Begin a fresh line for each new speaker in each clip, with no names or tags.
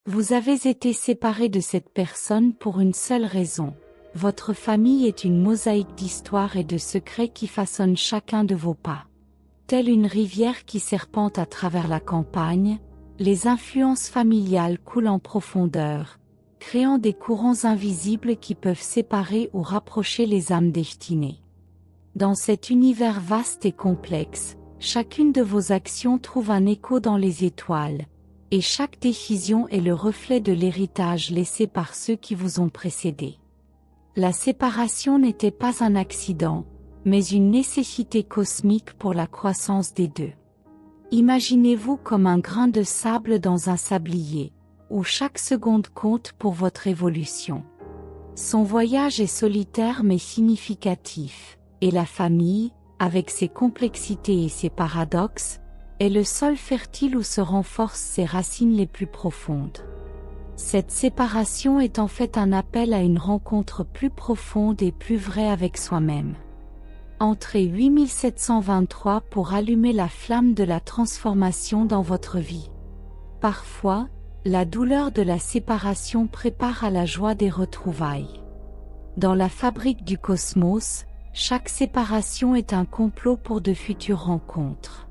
Vous avez été séparé de cette personne pour une seule raison. Votre famille est une mosaïque d'histoires et de secrets qui façonnent chacun de vos pas. Telle une rivière qui serpente à travers la campagne, les influences familiales coulent en profondeur, créant des courants invisibles qui peuvent séparer ou rapprocher les âmes destinées. Dans cet univers vaste et complexe, chacune de vos actions trouve un écho dans les étoiles, et chaque décision est le reflet de l'héritage laissé par ceux qui vous ont précédé. La séparation n'était pas un accident, mais une nécessité cosmique pour la croissance des deux. Imaginez-vous comme un grain de sable dans un sablier, où chaque seconde compte pour votre évolution. Son voyage est solitaire mais significatif, et la famille, avec ses complexités et ses paradoxes, est le sol fertile où se renforcent ses racines les plus profondes. Cette séparation est en fait un appel à une rencontre plus profonde et plus vraie avec soi-même. Entrez 8723 pour allumer la flamme de la transformation dans votre vie. Parfois, la douleur de la séparation prépare à la joie des retrouvailles. Dans la fabrique du cosmos, chaque séparation est un complot pour de futures rencontres.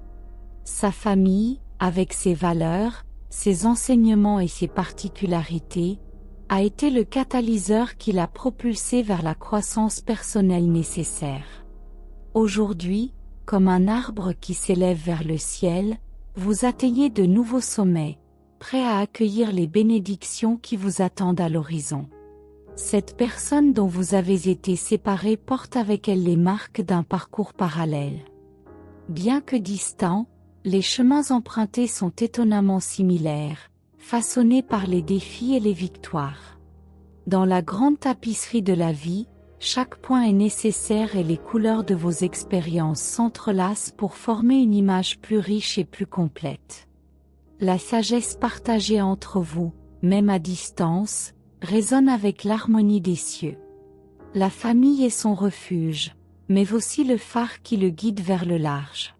Sa famille, avec ses valeurs, ses enseignements et ses particularités, a été le catalyseur qui l'a propulsé vers la croissance personnelle nécessaire. Aujourd'hui, comme un arbre qui s'élève vers le ciel, vous atteignez de nouveaux sommets, prêts à accueillir les bénédictions qui vous attendent à l'horizon. Cette personne dont vous avez été séparé porte avec elle les marques d'un parcours parallèle. Bien que distants, les chemins empruntés sont étonnamment similaires, façonnés par les défis et les victoires. Dans la grande tapisserie de la vie, chaque point est nécessaire et les couleurs de vos expériences s'entrelacent pour former une image plus riche et plus complète. La sagesse partagée entre vous, même à distance, résonne avec l'harmonie des cieux. La famille est son refuge, mais aussi le phare qui le guide vers le large.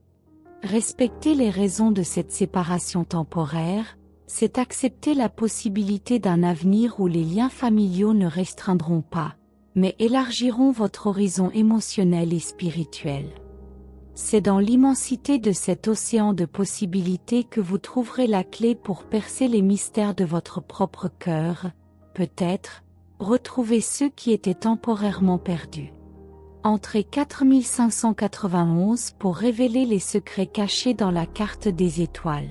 Respecter les raisons de cette séparation temporaire, c'est accepter la possibilité d'un avenir où les liens familiaux ne restreindront pas, mais élargiront votre horizon émotionnel et spirituel. C'est dans l'immensité de cet océan de possibilités que vous trouverez la clé pour percer les mystères de votre propre cœur, peut-être, retrouver ceux qui étaient temporairement perdus. Entrez 4591 pour révéler les secrets cachés dans la carte des étoiles.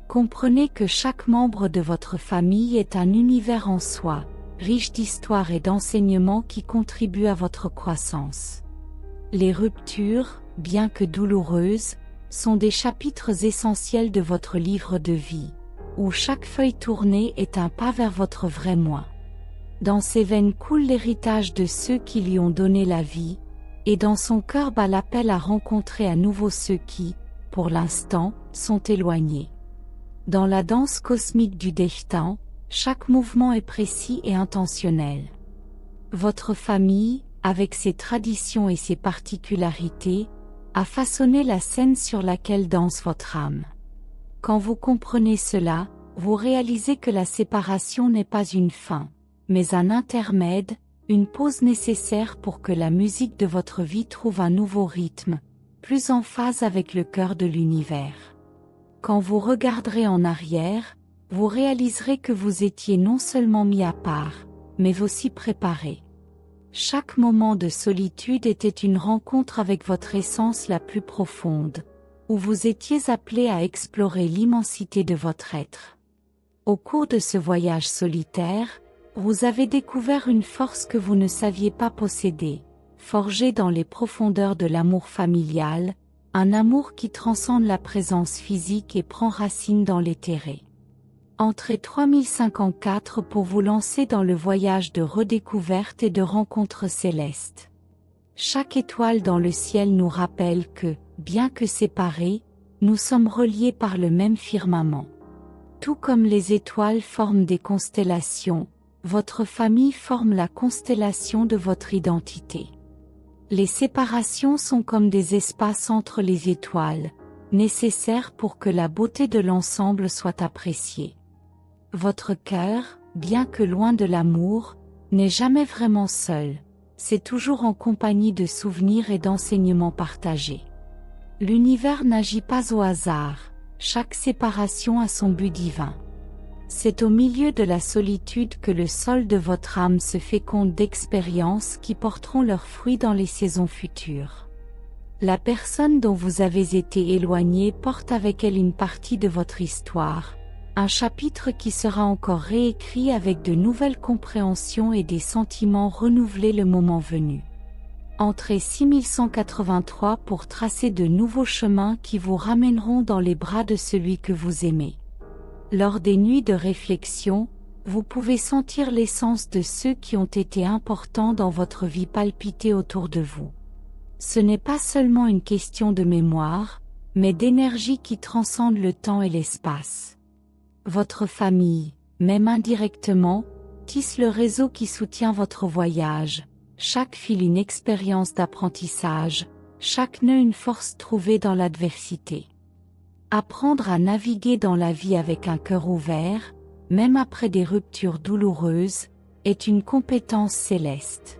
Comprenez que chaque membre de votre famille est un univers en soi, riche d'histoires et d'enseignements qui contribuent à votre croissance. Les ruptures, bien que douloureuses, sont des chapitres essentiels de votre livre de vie, où chaque feuille tournée est un pas vers votre vrai moi. Dans ses veines coule l'héritage de ceux qui lui ont donné la vie, et dans son cœur bat l'appel à rencontrer à nouveau ceux qui, pour l'instant, sont éloignés. Dans la danse cosmique du destin, chaque mouvement est précis et intentionnel. Votre famille, avec ses traditions et ses particularités, a façonné la scène sur laquelle danse votre âme. Quand vous comprenez cela, vous réalisez que la séparation n'est pas une fin, mais un intermède, une pause nécessaire pour que la musique de votre vie trouve un nouveau rythme, plus en phase avec le cœur de l'univers. Quand vous regarderez en arrière, vous réaliserez que vous étiez non seulement mis à part, mais aussi préparé. Chaque moment de solitude était une rencontre avec votre essence la plus profonde, où vous étiez appelé à explorer l'immensité de votre être. Au cours de ce voyage solitaire, vous avez découvert une force que vous ne saviez pas posséder, forgée dans les profondeurs de l'amour familial, un amour qui transcende la présence physique et prend racine dans l'éthéré. Entrez 3054 pour vous lancer dans le voyage de redécouverte et de rencontres célestes. Chaque étoile dans le ciel nous rappelle que, bien que séparés, nous sommes reliés par le même firmament. Tout comme les étoiles forment des constellations, votre famille forme la constellation de votre identité. Les séparations sont comme des espaces entre les étoiles, nécessaires pour que la beauté de l'ensemble soit appréciée. Votre cœur, bien que loin de l'amour, n'est jamais vraiment seul, c'est toujours en compagnie de souvenirs et d'enseignements partagés. L'univers n'agit pas au hasard, chaque séparation a son but divin. C'est au milieu de la solitude que le sol de votre âme se féconde d'expériences qui porteront leurs fruits dans les saisons futures. La personne dont vous avez été éloigné porte avec elle une partie de votre histoire, un chapitre qui sera encore réécrit avec de nouvelles compréhensions et des sentiments renouvelés le moment venu. Entrez 6183 pour tracer de nouveaux chemins qui vous ramèneront dans les bras de celui que vous aimez. Lors des nuits de réflexion, vous pouvez sentir l'essence de ceux qui ont été importants dans votre vie palpiter autour de vous. Ce n'est pas seulement une question de mémoire, mais d'énergie qui transcende le temps et l'espace. Votre famille, même indirectement, tisse le réseau qui soutient votre voyage, chaque fil une expérience d'apprentissage, chaque nœud une force trouvée dans l'adversité. Apprendre à naviguer dans la vie avec un cœur ouvert, même après des ruptures douloureuses, est une compétence céleste.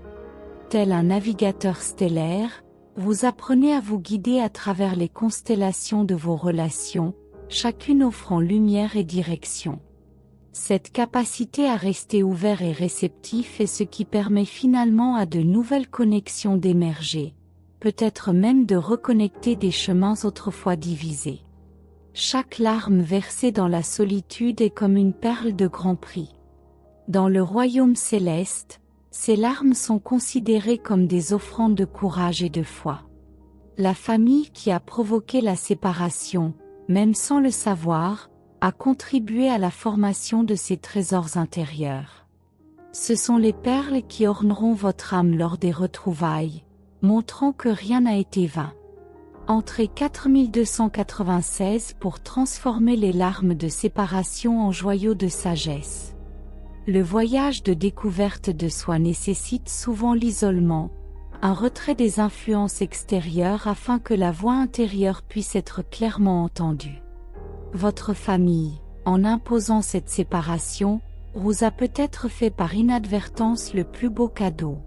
Tel un navigateur stellaire, vous apprenez à vous guider à travers les constellations de vos relations, chacune offrant lumière et direction. Cette capacité à rester ouvert et réceptif est ce qui permet finalement à de nouvelles connexions d'émerger, peut-être même de reconnecter des chemins autrefois divisés. Chaque larme versée dans la solitude est comme une perle de grand prix. Dans le royaume céleste, ces larmes sont considérées comme des offrandes de courage et de foi. La famille qui a provoqué la séparation, même sans le savoir, a contribué à la formation de ces trésors intérieurs. Ce sont les perles qui orneront votre âme lors des retrouvailles, montrant que rien n'a été vain. Entrez 4296 pour transformer les larmes de séparation en joyaux de sagesse. Le voyage de découverte de soi nécessite souvent l'isolement, un retrait des influences extérieures afin que la voix intérieure puisse être clairement entendue. Votre famille, en imposant cette séparation, vous a peut-être fait par inadvertance le plus beau cadeau,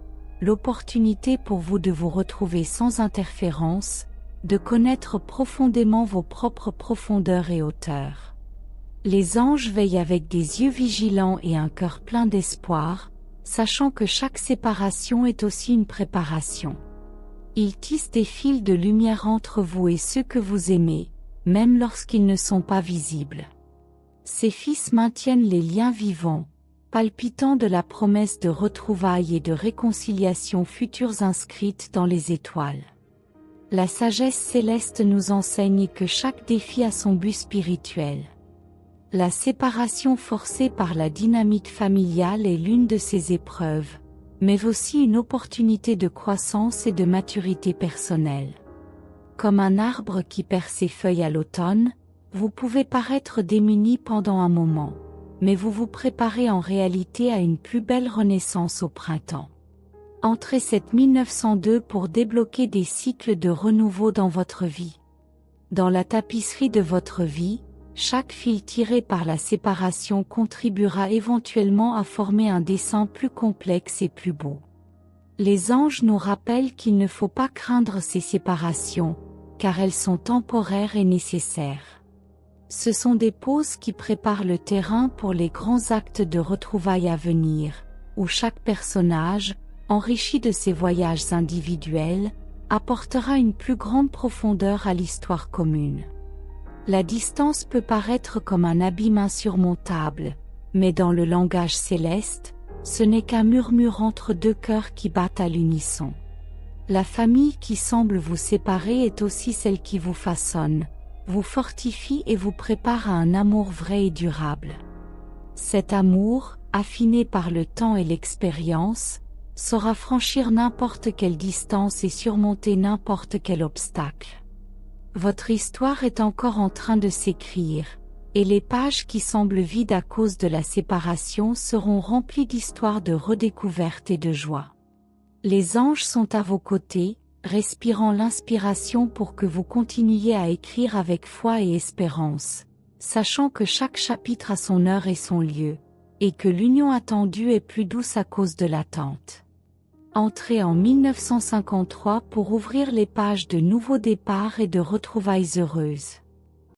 l'opportunité pour vous de vous retrouver sans interférence, de connaître profondément vos propres profondeurs et hauteurs. Les anges veillent avec des yeux vigilants et un cœur plein d'espoir, sachant que chaque séparation est aussi une préparation. Ils tissent des fils de lumière entre vous et ceux que vous aimez, même lorsqu'ils ne sont pas visibles. Ces fils maintiennent les liens vivants, palpitants de la promesse de retrouvailles et de réconciliation futures inscrites dans les étoiles. La sagesse céleste nous enseigne que chaque défi a son but spirituel. La séparation forcée par la dynamique familiale est l'une de ces épreuves, mais aussi une opportunité de croissance et de maturité personnelle. Comme un arbre qui perd ses feuilles à l'automne, vous pouvez paraître démuni pendant un moment, mais vous vous préparez en réalité à une plus belle renaissance au printemps. Entrez 7902 pour débloquer des cycles de renouveau dans votre vie. Dans la tapisserie de votre vie, chaque fil tiré par la séparation contribuera éventuellement à former un dessin plus complexe et plus beau. Les anges nous rappellent qu'il ne faut pas craindre ces séparations, car elles sont temporaires et nécessaires. Ce sont des pauses qui préparent le terrain pour les grands actes de retrouvailles à venir, où chaque personnage, enrichi de ses voyages individuels, apportera une plus grande profondeur à l'histoire commune. La distance peut paraître comme un abîme insurmontable, mais dans le langage céleste, ce n'est qu'un murmure entre deux cœurs qui battent à l'unisson. La famille qui semble vous séparer est aussi celle qui vous façonne, vous fortifie et vous prépare à un amour vrai et durable. Cet amour, affiné par le temps et l'expérience, saura franchir n'importe quelle distance et surmonter n'importe quel obstacle. Votre histoire est encore en train de s'écrire, et les pages qui semblent vides à cause de la séparation seront remplies d'histoires de redécouverte et de joie. Les anges sont à vos côtés, respirant l'inspiration pour que vous continuiez à écrire avec foi et espérance, sachant que chaque chapitre a son heure et son lieu, et que l'union attendue est plus douce à cause de l'attente. Entrez en 1953 pour ouvrir les pages de nouveaux départs et de retrouvailles heureuses.